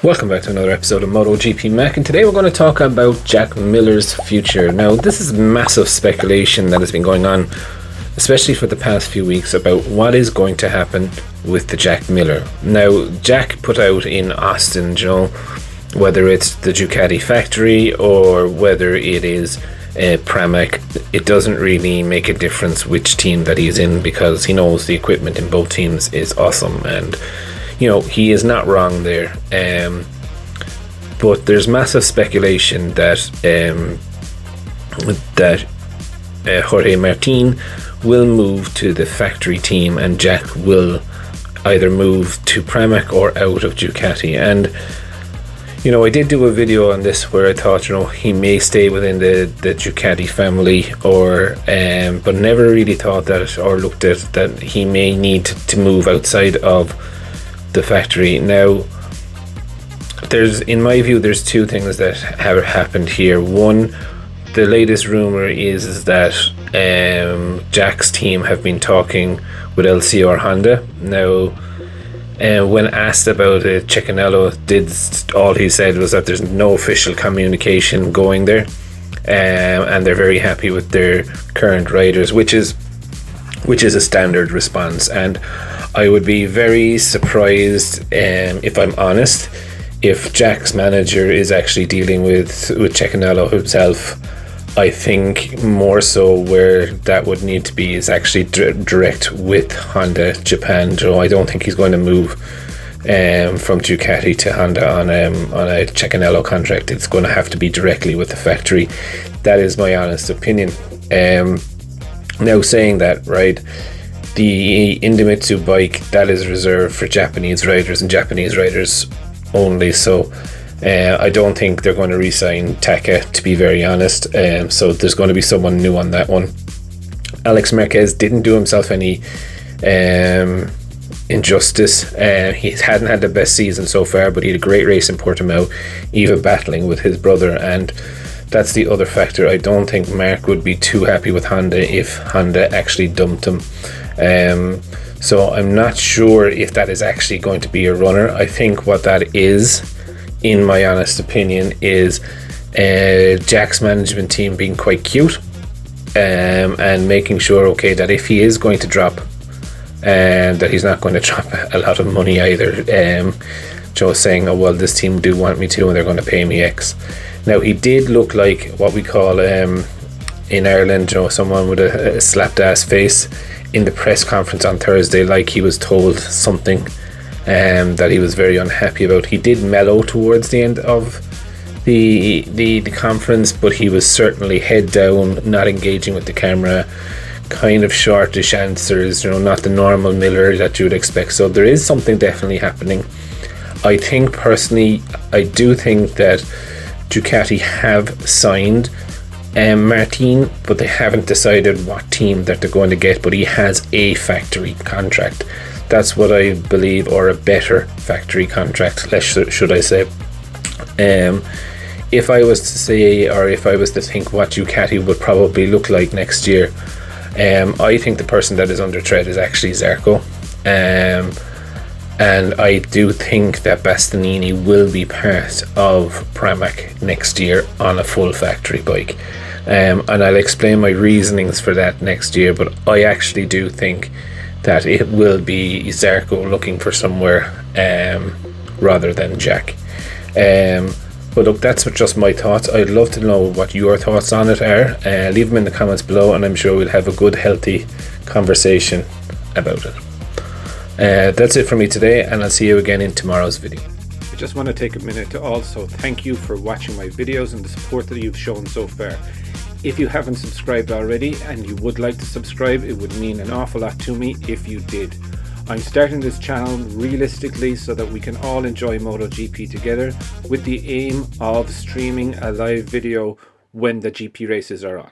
Welcome back to another episode of MotoGP Mac, and today we're going to talk about Jack Miller's future. Now, this is massive speculation that has been going on, especially for the past few weeks, about what is going to happen with the Jack Miller. Now, Jack put out in Austin, whether it's the Ducati factory or whether it is Pramac, it doesn't really make a difference which team that he's in, because he knows the equipment in both teams is awesome, and he is not wrong there. But there's massive speculation that Jorge Martin will move to the factory team and Jack will either move to Pramac or out of Ducati. And I did do a video on this where I thought he may stay within the Ducati family, or but never really thought that or looked at that he may need to move outside of the factory. Now, in my view, there's two things that have happened here. One, the latest rumor is that Jack's team have been talking with LCR Honda. Now, when asked about it, Cecchinello all he said was that there's no official communication going there, and they're very happy with their current riders, which is a standard response. And I would be very surprised, if I'm honest, if Jack's manager is actually dealing with Cecchinello himself. I think more so where that would need to be is actually direct with Honda Japan. I don't think he's going to move from Ducati to Honda on a Cecchinello contract. It's going to have to be directly with the factory. That is my honest opinion. Now, saying that, right, the Indomitsu bike, that is reserved for Japanese riders and Japanese riders only, so I don't think they're going to re-sign Taka, to be very honest. So there's going to be someone new on that one. Alex Marquez didn't do himself any injustice. He hadn't had the best season so far, but he had a great race in Portimao, even battling with his brother, and that's the other factor. I don't think Mark would be too happy with Honda if Honda actually dumped him. So I'm not sure if that is actually going to be a runner. I think what that is, in my honest opinion, is Jack's management team being quite cute, and making sure, that if he is going to drop, that he's not going to drop a lot of money either. Saying, oh well, this team do want me to and they're going to pay me X. Now, he did look like what we call in Ireland, someone with a slapped ass face in the press conference on Thursday, like he was told something that he was very unhappy about. He did mellow towards the end of the conference, but he was certainly head down, not engaging with the camera, kind of shortish answers, not the normal Miller that you would expect. So there is something definitely happening. I think personally, I do think that Ducati have signed Martin, but they haven't decided what team that they're going to get, but he has a factory contract. That's what I believe, or a better factory contract, should I say. If I was to say, or if I was to think what Ducati would probably look like next year, I think the person that is under threat is actually Zarco. And I do think that Bastianini will be part of Pramac next year on a full factory bike. And I'll explain my reasonings for that next year, but I actually do think that it will be Zarco looking for somewhere rather than Jack. But look, that's just my thoughts. I'd love to know what your thoughts on it are. Leave them in the comments below, and I'm sure we'll have a good, healthy conversation about it. That's it for me today, and I'll see you again in tomorrow's video. I just want to take a minute to also thank you for watching my videos and the support that you've shown so far. If you haven't subscribed already and you would like to subscribe, it would mean an awful lot to me if you did. I'm starting this channel realistically so that we can all enjoy MotoGP together, with the aim of streaming a live video when the GP races are on.